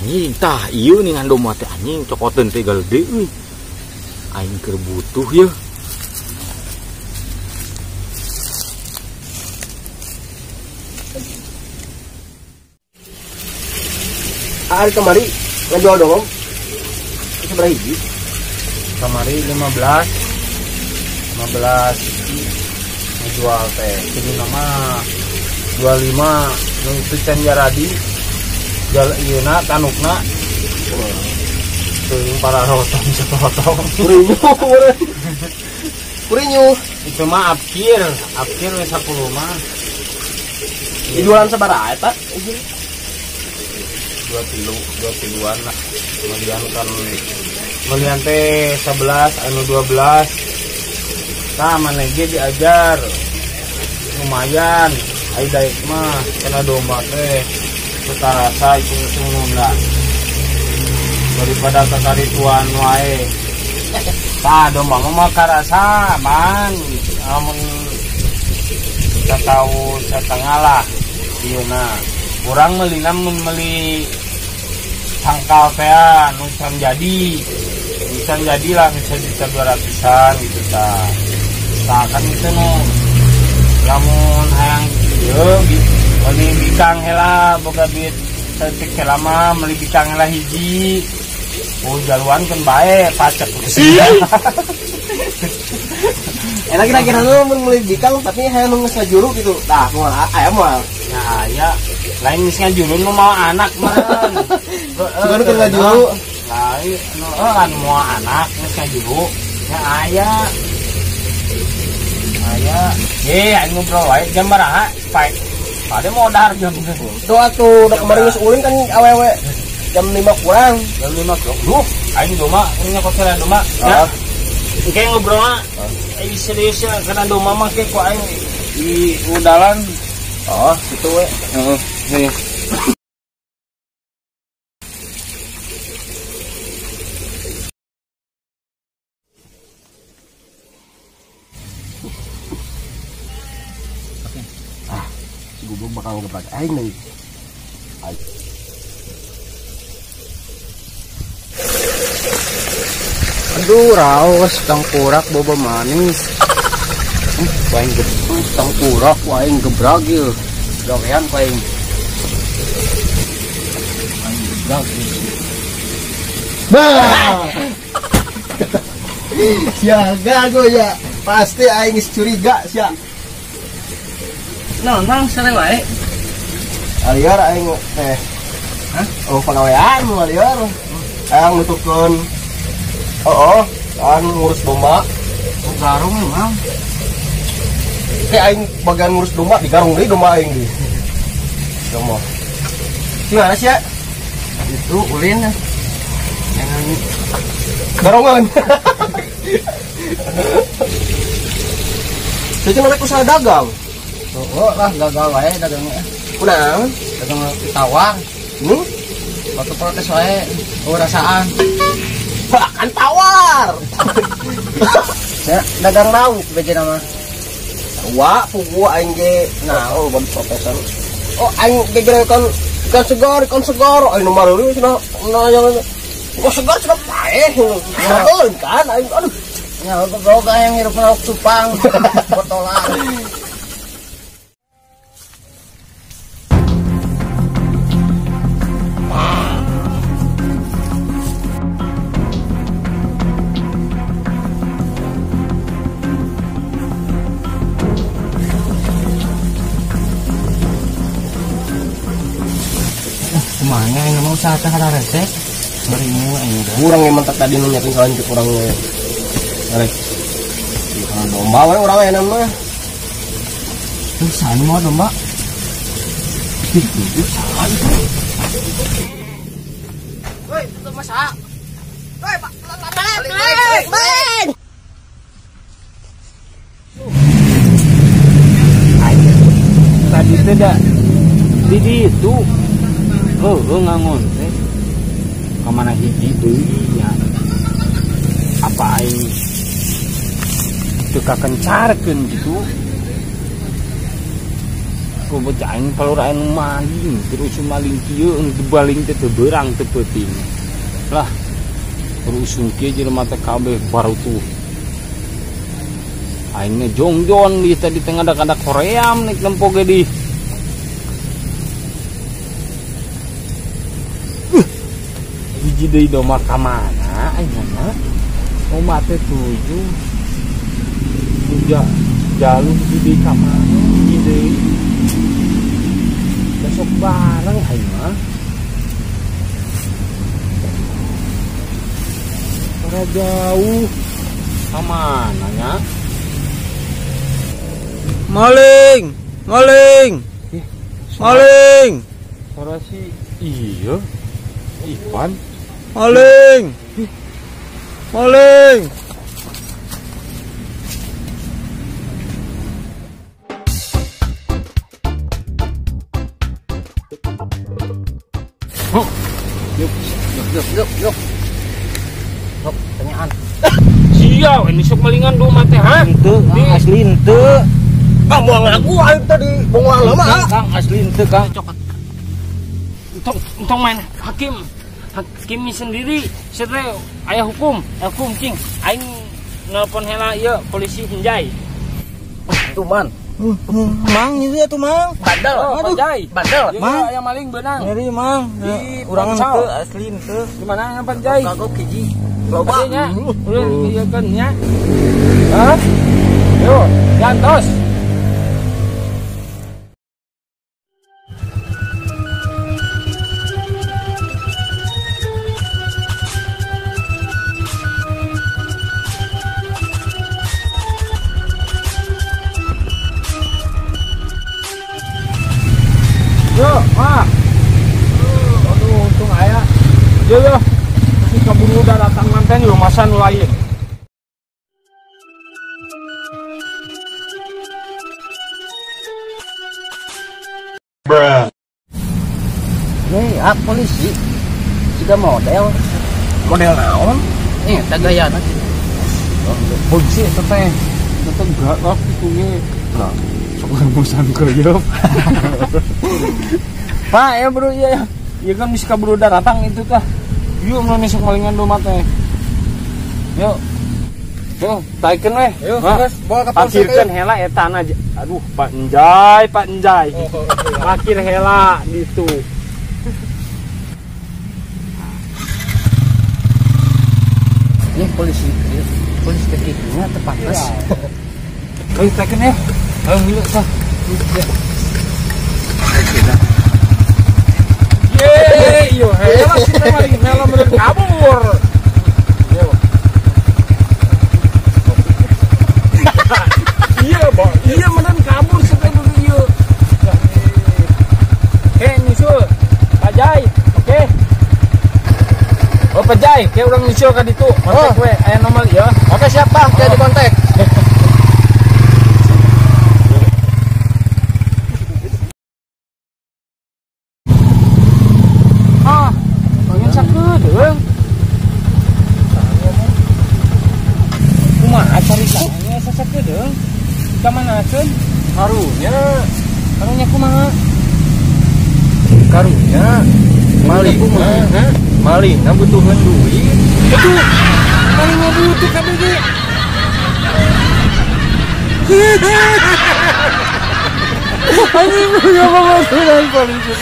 Anjing tah ieu nih ngandung mati anjing cokoten teh gede euy. Aing keur butuh ya. Ari kemari ngejual dong. Seberapa hiji? Kemari 15 ngejual teh. Jadi nama 25 nu teu can jaradi. Jal ieu-na tanukna. Teuing para rotong sepotong. Kurinyu. Itu mah apkir we 10 mah. Dijualan sabaraha eta? 2 kiloan lah. Kemudian teh 11 anu 12. Tah maneh ge diajar. Lumayan. Ai daek mah kana domba teh rasa itu nunda daripada kekarituan wae. Tah domba mah karasa man amun kita tahu setengah lah ieuna urang meulina meuli tangkal teh nu can jadi lah bisa juta 200-an gitu tah kan itu nu lamun hayang ieu meuli bikang hela boga duit setik hela mah meuli bikang hela hiji. Oh jaluan kan bae pacek. Enak kira-kira nu mun meuli bikang tapi hayang nu geus ngajuru gitu. Tah moal aya moal. Ya aya lain geus ngajuru nu mau anak mah. Sugan keur ngajuru. Lain nu kan mau anak geus ngajuru. Ya aya. Aing ngobrol wae jam baraha? Pada modar jam tuh atuh udah kemarin geus ulin kan awewe jam 5 kurang. Jam 5 kurang. Duh, aing domba nya koselan domba. Ya. Engke ngobrol mah. Serius ya kana domba mah ke ku aing di udalan. Oh, gitu we. Heeh. Gubuk bakal ngebak aing nih. Aduh, raos tangkurak boba manis. Paling gede tangkurak paling gebrak ieu. Dokean paling. Paling gebrak ieu. Bah. Siaga go ya. Pasti aing geus curiga sia. Nang sare wae. Aliar aing teh. Hah? Oh, pagawean mu aliar. Aing nutupkeun. Kan ngurus domba. Oh, garung emang. Aing bagian ngurus domba digarung deui domba aing di. Domba. Gimana sih ya? Itu ulin. Jangan garongan. Jadi mereka usaha dagang. Oh lah gagal wae dagangnya. Udah, Dagang tawar. Waktu protes wae rasaan. Kan tawar. Ya, dagang lauk beje nama. Pugu aing ge naon ban protesan. Oh aing ge kan ikan segar aing nu mareuleus cenah yang ikan segar cenah paeh. Naon kan aing aduh. Ya boga yang hirup lauk cupang botolan. Semuanya yang mau usaha kata resek berimu enggak kurang yang mentak tadi nyakin kawan ke kurang rek domba we urang enak mah tusan mau domba woi tutup masak woi balik tadi tidak di itu ngangon teh kemana hiji deui nya apa aing teu kakencarkeun gitu ku bocah aing palur aing maling terus maling kieu teu baling teh teu beurang teu peuting lah terus kieu jelema teh kabeh baru tuh aing jongjon di tadi tengah ada koream nek lempo ge di hiji deui doma ka mana aing mah oma teh 7 udah jalur di ka mana hiji deui besok bareng aing mah para jauh ka mana nya Maling. suara si iya Ivan Maling. Yuk. Tanyaan. sial ini sok malingan doma teh ha Henteu, asli henteu. Kang buang aku aing tadi buang lama. Kang asli henteu Kang cokot entong main hakim sendiri setre aya hukum cing aing nelpon heula ieu polisi Hinjai Tuh man. Mang itu ya tuh mang. Bandel. Aduh. Bandel. Mang aya maling beunang Nyeri mang. Di Urang Pansal. henteu asli henteu. di mana yang Panjai Kagok hiji. Loba. Adanya udah ieukeun nya hah yo gantos yo aduh untung aya yo si kaburu udah datang manten yo masa nu lain Nih, polisi. Sudah model naon? Tak gayana. polisi itu teh enggak lah itu ge lah sok rebusan kreup Pak ya bro ya kan misi kaburu udah datang itu tah yuk mun sok malingan doma teh yuk taikeun we Yuk, Pak. terus bawa ke polsek. Parkirkeun hela eta na aduh Pak Enjay parkir hela gitu Ini polisi kekikinya tepates. taikeun ya ayo dulu tah Yeay, yo, hela kita maling hela meureun kabur. Yo. Iya meureun kabur sampai dulu ieu. Nyusul. Pajai, oke. Oh, Pajai, kayak urang nyusul ka ditu. Kontak we aya nomor ieu. Oke, siap Bang, saya di kontak. Pengen sakedeung. Kumaha caritanya sasakedeung? Ka manakeun? Karunya kumaha? Karunya maling maling butuhan duit. Betul. Malingnya butuh kabeh ge. Anjing, ngapa polisi